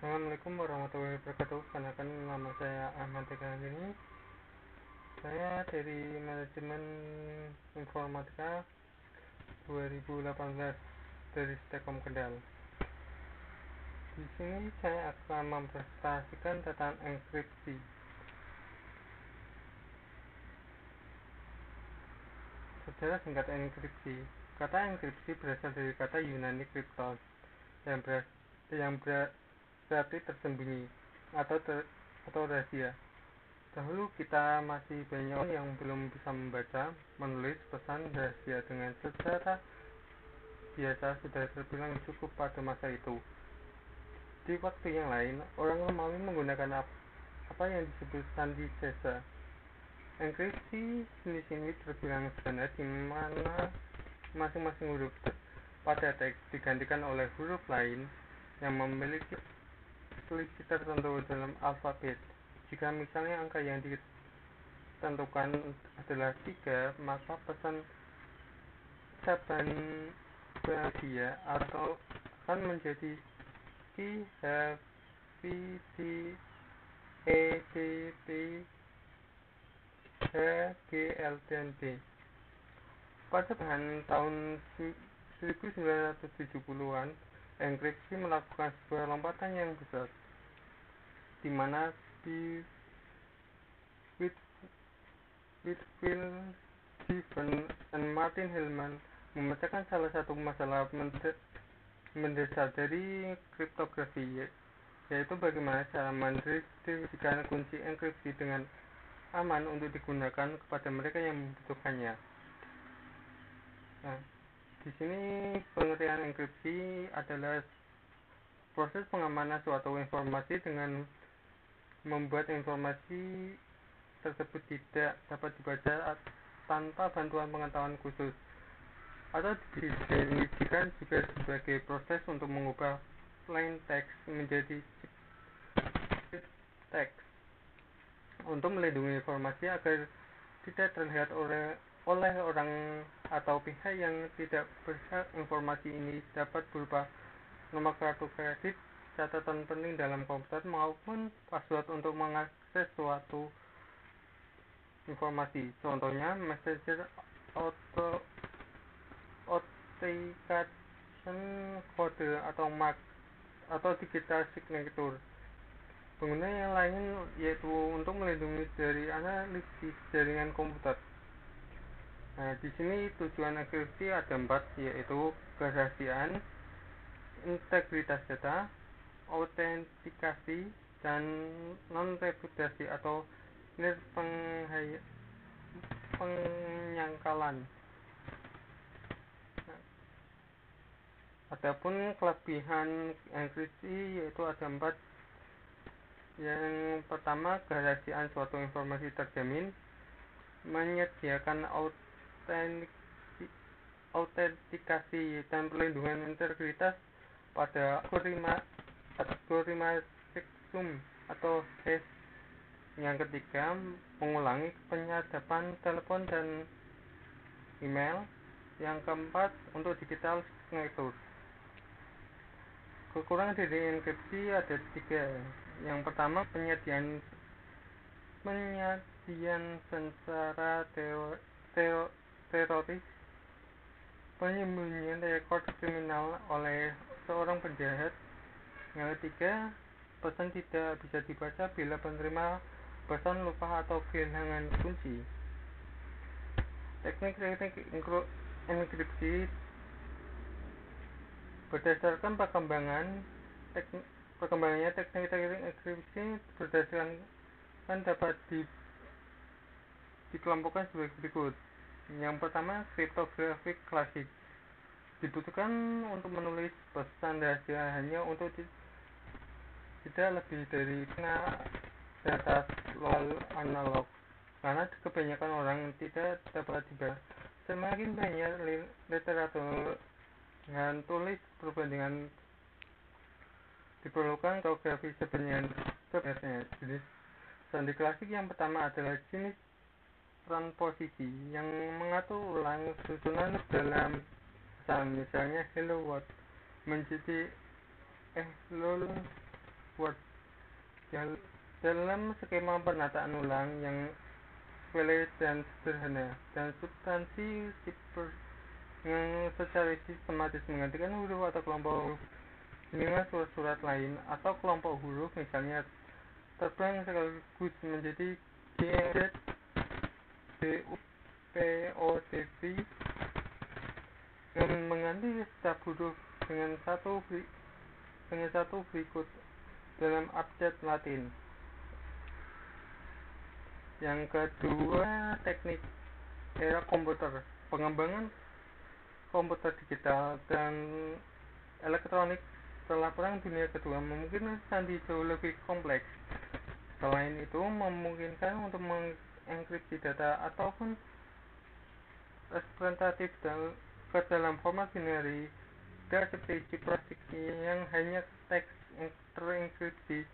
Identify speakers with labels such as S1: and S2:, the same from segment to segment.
S1: Assalamualaikum warahmatullahi wabarakatuh. Kenalkan, nama saya Ahmad Tekan ini. Saya dari Manajemen Informatika 2018 dari Stekom Kendal. Di sini saya akan mempresentasikan tentang enkripsi. Sejarah singkat enkripsi. Kata enkripsi berasal dari kata Yunani kriptos yang berarti tersembunyi atau rahasia. Dahulu kita masih banyak orang yang belum bisa membaca, menulis pesan rahasia dengan secara biasa sudah terbilang cukup pada masa itu. Di waktu yang lain, orang Romawi menggunakan apa yang disebut sandi jasa. Enkripsi di sini terbilang sederhana, di mana masing-masing huruf pada teks digantikan oleh huruf lain yang memiliki selisih tertentu dalam alfabet. Jika misalnya angka yang ditentukan adalah 3, maka pesan ucapan bahagia atau akan menjadi Q, H, V, D, E, D, P, H, G, L, dan D. Pada tahun 1970-an, enkripsi melakukan sebuah lompatan yang besar, di mana Whitfield Stephen dan Martin Hellman memecahkan salah satu masalah mendasar dari kriptografi, yaitu bagaimana cara mendistribusikan kunci enkripsi dengan aman untuk digunakan kepada mereka yang membutuhkannya. Nah, di sini pengertian enkripsi adalah proses pengamanan suatu informasi dengan membuat informasi tersebut tidak dapat dibaca tanpa bantuan pengetahuan khusus, atau didefinisikan juga sebagai proses untuk mengubah plain text menjadi crypted text untuk melindungi informasi agar tidak terlihat oleh orang atau pihak yang tidak berhak. Informasi ini dapat berupa nomor kartu kredit, catatan penting dalam komputer, maupun password untuk mengakses suatu informasi. Contohnya, messenger authentication kode atau MAC atau digital signature. Pengguna yang lain yaitu untuk melindungi dari analisis jaringan komputer. Nah, di sini tujuan enkripsi ada 4, yaitu kerahasiaan, integritas data, autentikasi, dan non-reputasi atau penyangkalan. Adapun kelebihan enkripsi yaitu ada 4. Yang pertama, kerahasiaan suatu informasi terjamin, menyediakan autentikasi dan perlindungan integritas pada algoritma checksum atau hash. Yang ketiga, mengulangi penyadapan telepon dan email. Yang keempat, untuk digital signature. Kekurangan dari enkripsi ada 3. Yang pertama, penyediaan secara teroris, penyembunyian rekor kriminal oleh seorang penjahat. Yang ketiga, pesan tidak bisa dibaca bila penerima pesan lupa atau kehilangan kunci. Teknik-teknik enkripsi berdasarkan perkembangannya. Teknik-teknik enkripsi berdasarkan dapat dikelompokkan sebagai berikut. Yang pertama, kriptografi klasik. Dibutuhkan untuk menulis pesan rahasia hanya untuk tidak lebih dari data analog, karena kebanyakan orang tidak dapat dibaca. Semakin banyak literatur dengan tulis perbandingan diperlukan kriptografi sebenarnya. Jenis sandi klasik yang pertama adalah jenis transposisi yang mengatur ulang susunan dalam pesan, misalnya hello world menjadi hello password. Dalam skema penataan ulang yang sepele dan sederhana, dan substansi sipher yang secara sistematis menggantikan huruf atau kelompok huruf dengan surat-surat lain atau kelompok huruf, misalnya terbang sekaligus menjadi GMZ, DUPOCV, dengan mengganti setiap huruf dengan satu berikut dalam abjad Latin. Yang kedua, teknik era komputer. Pengembangan komputer digital dan elektronik setelah Perang Dunia Kedua memungkinkan sandi jauh lebih kompleks. Selain itu, memungkinkan untuk mengenkripsi data ataupun representatif ke dalam format binary, tidak seperti cipher yang hanya teks terenkripsi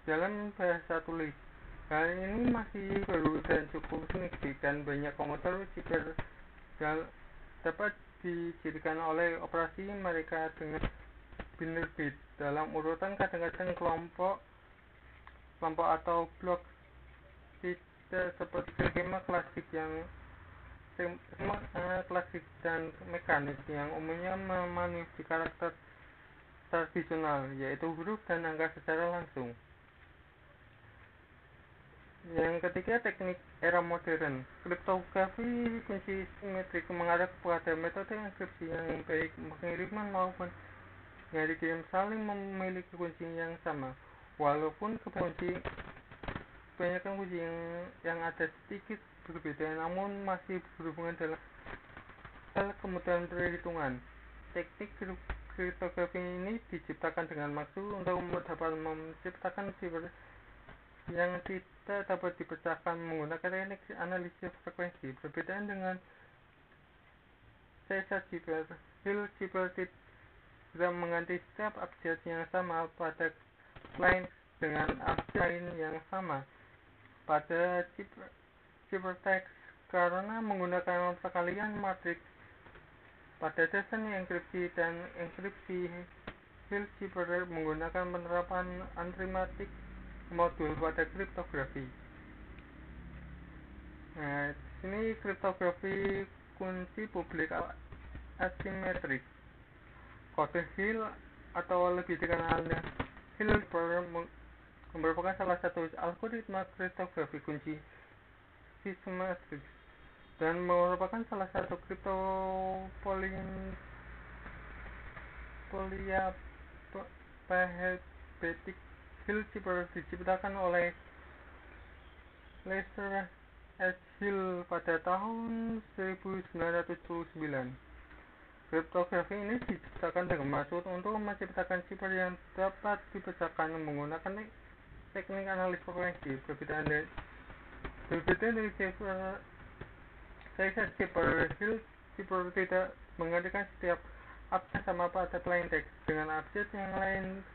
S1: dalam bahasa tulis. Hal ini masih baru dan cukup signifikan. Banyak komputer sipher dapat dicirikan oleh operasi mereka dengan binary bit dalam urutan kadang-kadang kelompok atau blok, tidak seperti skema klasik dan mekanik yang umumnya memanipulasi karakter tradisional, yaitu huruf dan angka secara langsung. Yang ketiga, teknik era modern. Kriptografi kunci simetrik mengarah kepada metode enkripsi yang baik pengiriman maupun yang dikirim saling memiliki kunci yang sama, walaupun kebanyakan kunci yang ada sedikit berbeda namun masih berhubungan dalam hal kemudahan perhitungan. Teknik kriptografi ini diciptakan dengan maksud untuk dapat menciptakan sifar yang tidak dapat dipecahkan menggunakan teknik analisis frekuensi. Perbedaan dengan Caesar cipher, Hill cipher tidak mengganti setiap abjad yang sama pada client dengan abjad lain yang sama pada ciphertext karena menggunakan perkalian matriks. Pada dasarnya enkripsi dan enkripsi, Hill cipher menggunakan penerapan arithmetic modul pada kriptografi. Nah, di sini kriptografi kunci publik asimetrik. Kode Hill atau lebih dikenalnya Hill cipher merupakan salah satu algoritma kriptografi kunci simetris dan merupakan salah satu polyalphabetic. Hill cipher diciptakan oleh Lester S. Hill pada tahun 1929. Kriptografi ini diciptakan dengan maksud untuk menciptakan cipher yang dapat dipecahkan menggunakan teknik analisis frekuensi. Berbeda dari Caesar cipher, Hill cipher tidak menggantikan setiap abjad sama pada plain text dengan abjad yang lain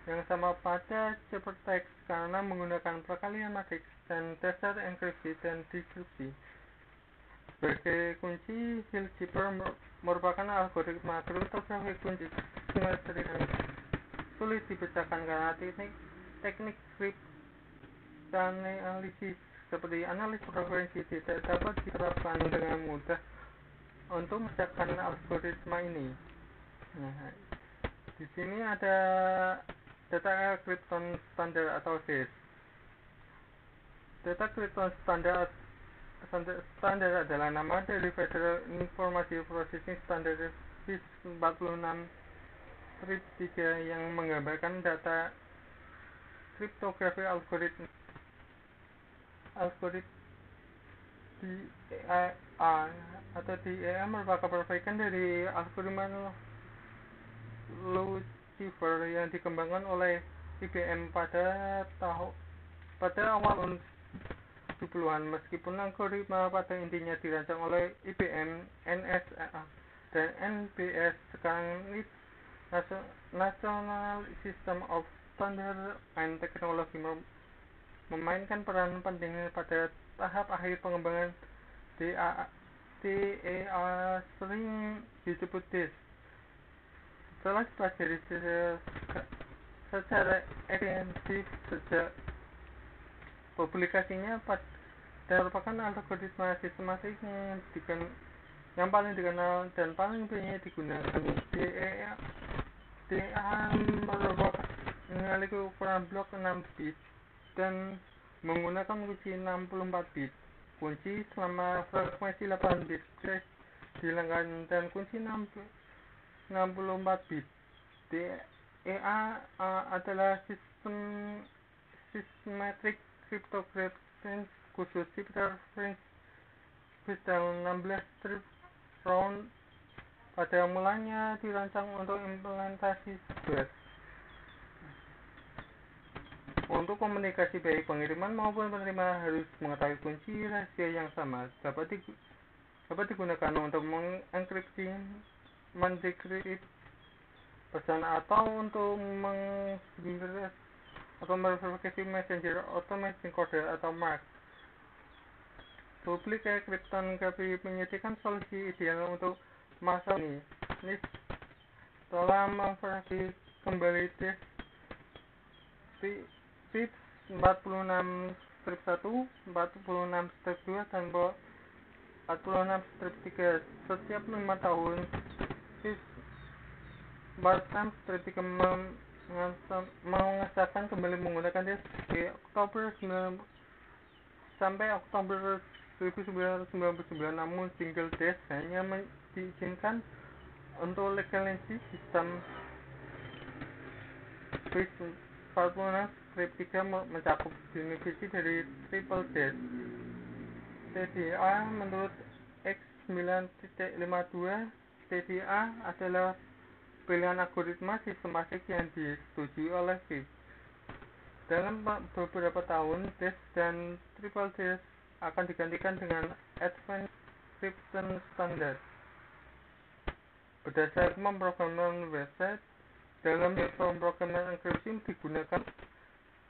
S1: yang sama pada ciphertext karena menggunakan perkalian matriks dan dasar enkripsi dan dekripsi. Sebagai kunci, Hill cipher merupakan algoritma kriptografi kunci simetrik yang sulit dipecahkan karena teknik kriptanalisis seperti analisis frekuensi tidak dapat diterapkan dengan mudah untuk memecahkan algoritma ini. Nah, di sini ada data krypton standar atau DIS. Data krypton standar adalah nama dari Federal Information Processing Standard FIPS 46-3 yang menggambarkan data kriptografi algoritma DEA atau DEA merupakan perbaikan dari algoritma Lucifer yang dikembangkan oleh IBM pada awal tahun 70-an. Meskipun algoritma pada intinya dirancang oleh IBM, NSA, dan NBS, sekarang ini National System of Standards and Technology memainkan peran penting pada tahap akhir pengembangan DEA, sering disebut DIS. Setelah dipelajari secara ekstensif sejak publikasinya dan merupakan algoritma sistematik yang paling dikenal dan paling banyak digunakan. DEA merupakan memiliki ukuran blok 6 bit dan menggunakan kunci 64 bit, kunci selama frekuensi 8 bit dihilangkan, dan kunci 64 bit. DEA adalah sistem symmetric cryptocurrency khusus cryptocurrency dalam 16 strip round pada mulanya dirancang untuk implementasi software. Untuk komunikasi baik, pengiriman maupun penerima harus mengetahui kunci rahasia yang sama. Dapat digunakan untuk mengenkripsi, mendekripsi pesan, atau untuk menginskripsi atau memverifikasi messenger automatic encoder atau MAC. Public key cryptography menyediakan solusi ideal untuk masalah ini. Setelah memverifikasi kembali bit 46 strip 1, 46 strip 2, dan 46 strip 3 setiap 5 tahun. Bit 46 strip 3 mengesahkan kembali menggunakan disk di Oktober 9 sampai Oktober 1999, namun single disk hanya diizinkan untuk legalensi sistem. Bit 46 strip 3 mencakup definisi dari triple disk. TDA menurut X9.52, TDA adalah pilihan algoritma sistematik yang disetujui oleh FIPS. Dalam beberapa tahun, disk dan triple disk akan digantikan dengan Advanced Encryption Standard. Berdasarkan pemrograman website, dalam pemrograman enkripsi digunakan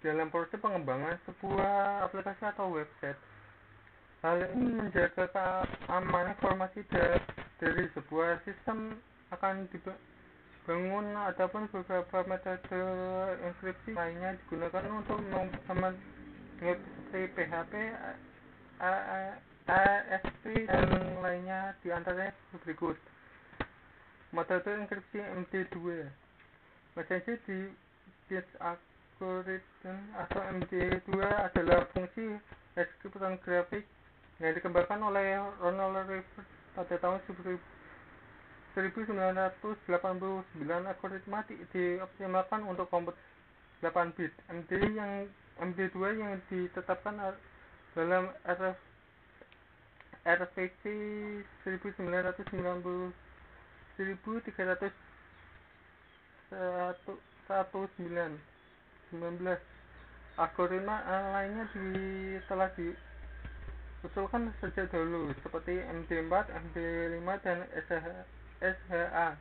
S1: dalam proses pengembangan sebuah aplikasi atau website. Hal ini menjaga keamanan informasi dari sebuah sistem akan dibangun. Adapun beberapa metode enkripsi lainnya digunakan untuk mengamankan web seperti PHP, AES, dan lainnya, di antaranya berikut. Metode enkripsi MD2. Messenger disk algorithm atau MD2 adalah fungsi hash cryptographic yang dikembangkan oleh Ronald Rivers pada tahun 1989. Algoritma dioptimalkan untuk komputer 8 bit. MD2 yang ditetapkan dalam RFC 1919. Algoritma lainnya telah diusulkan sejak dahulu, seperti MD4, MD5, dan SHA.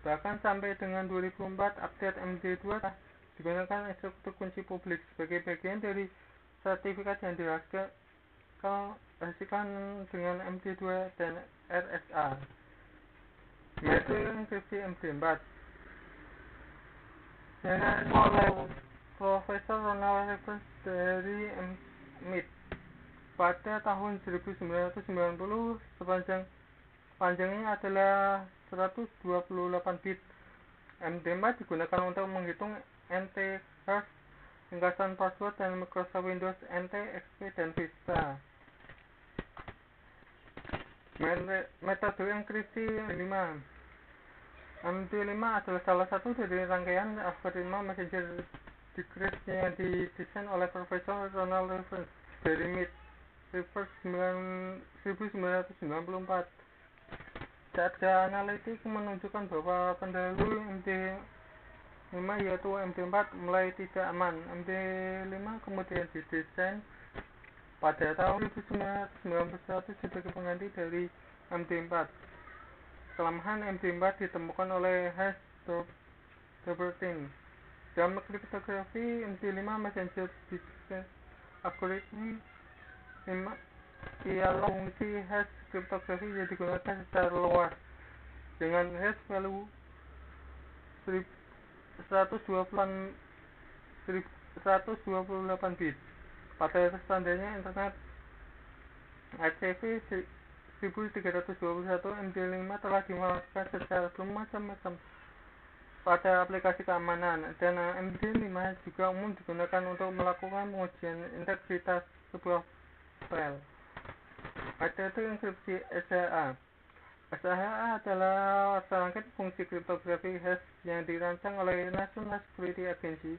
S1: Bahkan sampai dengan 2004, update MD2 telah digunakan instruktur kunci publik sebagai bagian dari sertifikat yang dihasilkan dengan MD2 dan RSA. Metode enkripsi MD4 yang oleh Profesor Ronald Rivers dari MIT pada tahun 1990. Panjangnya adalah 128 bit. MD4 digunakan untuk menghitung NT, hash, ringkasan password, dan Microsoft Windows NT, XP, dan Vista. Metode enkripsi MD5 adalah salah satu dari rangkaian algoritma messenger decryption yang didesain oleh Profesor Ronald Rivers dari MIT. Rivers 1994. Data analitik menunjukkan bahwa pendahulu MD5 yaitu MD4 mulai tidak aman. MD5 kemudian didesain pada tahun 1991 sebagai pengganti dari MD4. Kelemahan MD4 ditemukan oleh Hash-13. Dalam kriptografi MD5 messenger disk algorithm ialah fungsi hash kriptografi yang digunakan secara luas dengan hash value 128 bit. Pada standarnya internet HCP 1321 MD5 telah dimasukkan secara bermacam-macam pada aplikasi keamanan, dan MD5 juga umum digunakan untuk melakukan pengujian integritas sebuah file. Ada itu enkripsi SHA. SHA adalah serangkaian fungsi kriptografi hash yang dirancang oleh National Security Agency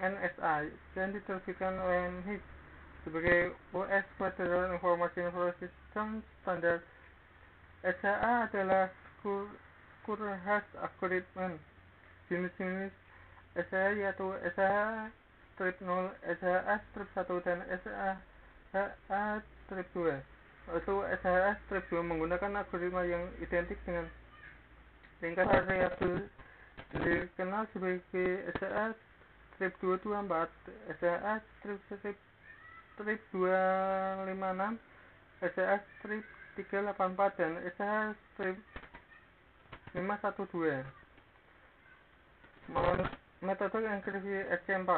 S1: (NSA) dan diterbitkan oleh NIST sebagai US Federal Information System Standard. SHA adalah secure hash algorithm. Jenis-jenis SHA yaitu SHA strip 0, SHA strip 1, dan SHA strip 2. Yaitu SHA strip 2 menggunakan algoritma yang identik dengan tingkat variabel dikenal sebagai SHA strip 224, SHA strip 256, SHA strip 384, dan SHA strip 512. Metode enkripsi SC4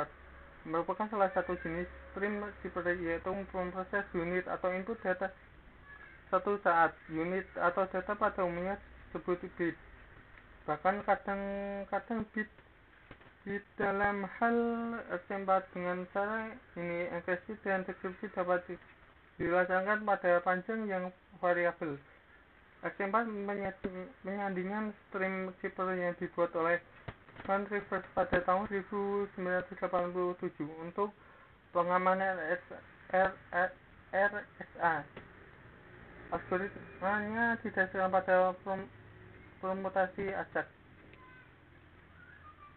S1: merupakan salah satu jenis stream cipher, yaitu memproses unit atau input data satu saat. Unit atau data pada umumnya disebut bit. Bahkan kadang-kadang bit. Di dalam hal SC4, dengan cara ini enkripsi dan dekripsi dapat dilaksanakan pada panjang yang variabel. SC4 menyandingkan stream cipher yang dibuat oleh Van Rivers pada tahun 1987 untuk pengamanan RSA. Algoritmanya didasarkan pada permutasi acak.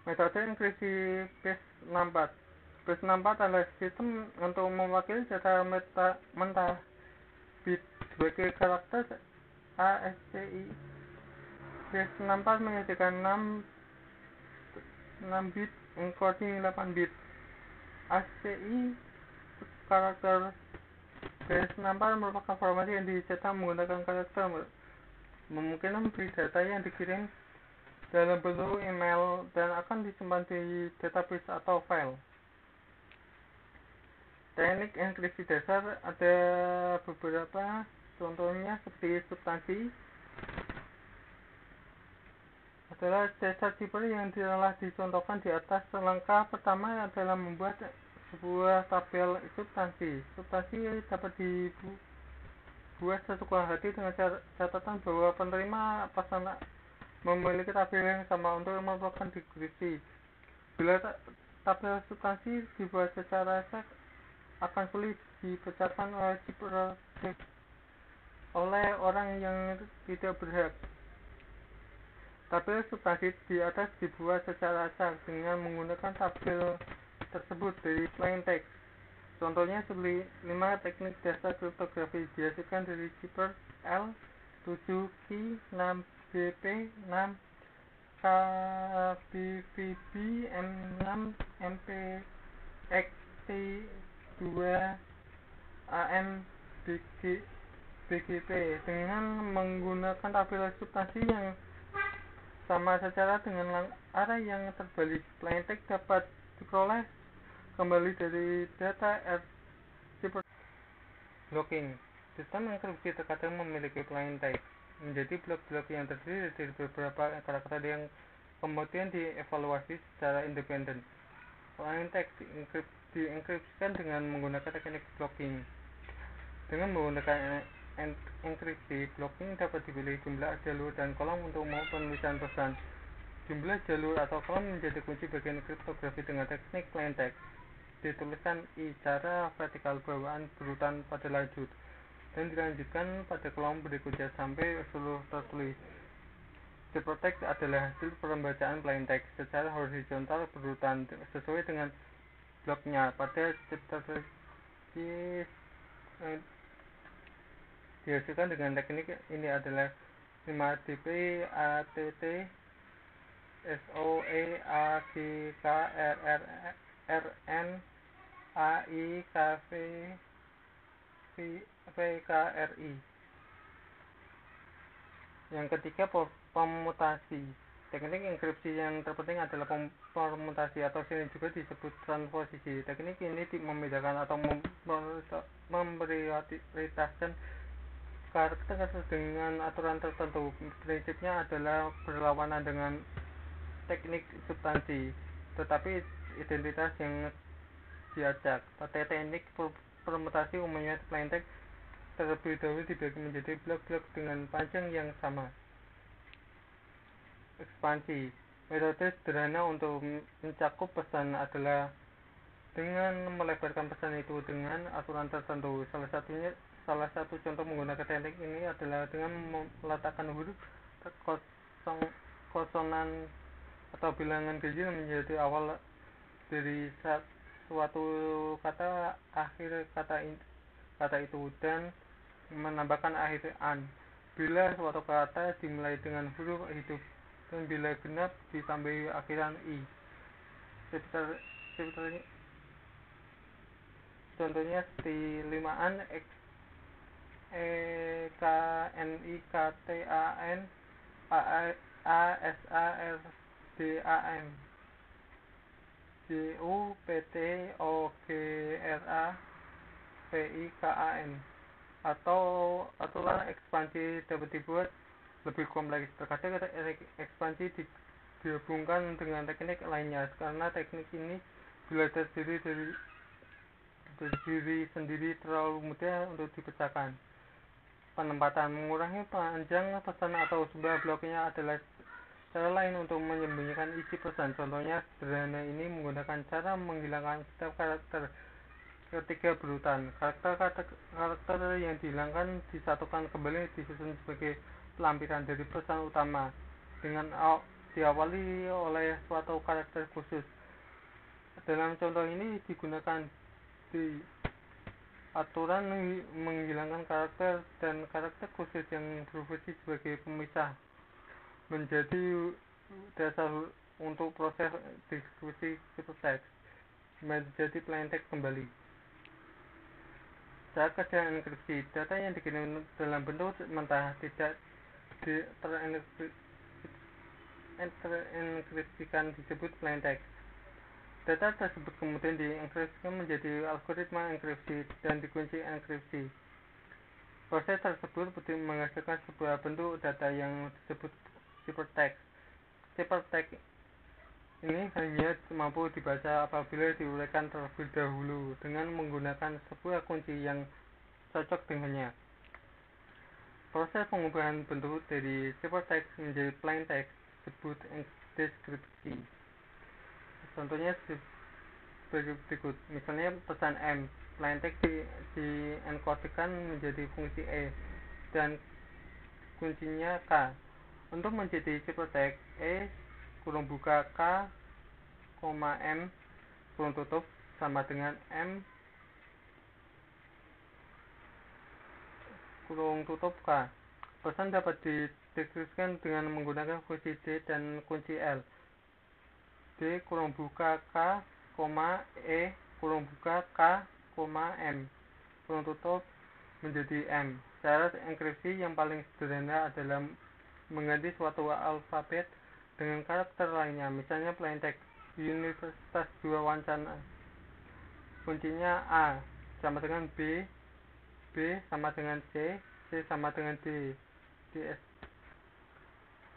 S1: Metode enkripsi base64. Base64 adalah sistem untuk mewakili data mentah bit sebagai karakter ASCII. Base64 menyediakan 6 bit encoding 8 bit. ASCII karakter base64 merupakan format yang dicetak menggunakan karakter, memungkinkan data yang dikirim dalam bentuk email dan akan disimpan di database atau file. Teknik enkripsi dasar ada beberapa, contohnya seperti substansi adalah dasar cipher yang telah dicontohkan di atas. Langkah pertama adalah membuat sebuah tabel substansi. Substansi dapat dibuat sesuka hati dengan catatan bahwa penerima pasangan memiliki tabel yang sama untuk melakukan dekripsi. Bila tabel substansi dibuat secara acak, akan sulit dipecahkan oleh cipher oleh orang yang tidak berhak. Tabel substansi di atas dibuat secara acak dengan menggunakan tabel tersebut dari plain text. Contohnya seperti 5 teknik dasar kriptografi dihasilkan dari cipher L, 7 key, 6 BP, 6 KBVB, M6, MPXT, 2 AM, BGP dengan menggunakan tabel substansi yang sama secara dengan array yang terbalik. Plain text dapat diperoleh kembali dari data cipher. Blocking. Sistem enkripsi terkadang memiliki plain text menjadi blok-blok yang terdiri dari beberapa karakter yang kemudian dievaluasi secara independen. Plain text dienkripsikan dengan menggunakan teknik blocking. Dengan menggunakan enkripsi, blocking dapat dipilih jumlah jalur dan kolom untuk penulisan pesan. Jumlah jalur atau kolom menjadi kunci bagian kriptografi. Dengan teknik plain text dituliskan secara vertikal bawaan berurutan pada lanjut dan dilanjutkan pada kolom berikutnya sampai seluruh tertulis. Ciphertext adalah hasil pembacaan plain text secara horizontal berurutan sesuai dengan bloknya. Pada ciphertext dihasilkan dengan teknik ini adalah 5DP ATT SOE AGK RRN AI VKRI. Yang ketiga, pemutasi. Teknik enkripsi yang terpenting adalah permutasi atau sering juga disebut transposisi. Teknik ini membedakan atau memprioritaskan karakter dengan aturan tertentu. Prinsipnya adalah berlawanan dengan teknik substansi, tetapi identitas yang diacak. Pada teknik permutasi umumnya plaintext terlebih dahulu dibagi menjadi blok-blok dengan panjang yang sama. Ekspansi. Metode sederhana untuk mencakup pesan adalah dengan melebarkan pesan itu dengan aturan tertentu. Salah satu contoh menggunakan teknik ini adalah dengan meletakkan huruf konsonan atau bilangan ganjil menjadi awal dari suatu kata akhir kata itu dan menambahkan akhir an bila suatu kata dimulai dengan huruf hidup dan bila genap ditambahi akhiran i. Contohnya seperti 5an x e k n i k t a n a s a r d a m j u p t o g r a p i k a n. Atau aturan ekspansi dapat dibuat lebih kompleks. Terkadang ekspansi digabungkan dengan teknik lainnya karena teknik ini bila terdiri sendiri terlalu mudah untuk dipecahkan. Penempatan. Mengurangi panjang pesan atau jumlah bloknya adalah cara lain untuk menyembunyikan isi pesan. Contohnya sederhana ini menggunakan cara menghilangkan setiap karakter ketika berurutan. Karakter yang dihilangkan disatukan kembali disusun sebagai pelampiran dari pesan utama dengan diawali oleh suatu karakter khusus. Dalam contoh ini digunakan di aturan menghilangkan karakter dan karakter khusus yang berfungsi sebagai pemisah menjadi dasar untuk proses deskripsi ciptatext menjadi plaintext kembali. Cara kerja enkripsi. Data yang dikirim dalam bentuk mentah tidak terenkripsikan disebut plaintext. Data tersebut kemudian dienkripsikan menjadi algoritma enkripsi dan dikunci enkripsi. Proses tersebut menghasilkan sebuah bentuk data yang disebut ciphertext. Ciphertext ini hanya mampu dibaca apabila diuraikan terlebih dahulu dengan menggunakan sebuah kunci yang cocok dengannya. Proses pengubahan bentuk dari ciphertext menjadi plaintext disebut deskripsi. Contohnya sebagai berikut. Misalnya pesan M, plaintext dienkodkan menjadi fungsi E dan kuncinya K. Untuk menjadi ciphertext, E kurung buka K, M kurung tutup sama dengan M kurung tutup K. Pesan dapat dideskripsikan dengan menggunakan fungsi D dan kunci L. D kurung buka K, E kurung buka K, M kurung tutup menjadi M. Cara enkripsi yang paling sederhana adalah mengganti suatu alfabet dengan karakter lainnya, misalnya plaintext. Di Universitas Dua Wancana, kuncinya A sama dengan B, B sama dengan C, C sama dengan D, DS,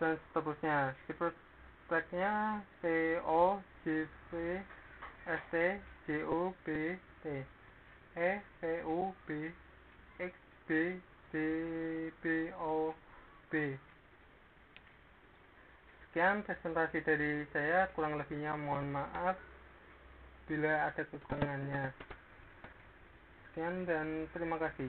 S1: dan seterusnya. Ciphertextnya C O J V S T J O B T E V U B X B D B O B. Sekian presentasi dari saya, kurang lebihnya mohon maaf bila ada kekurangannya. Sekian dan terima kasih.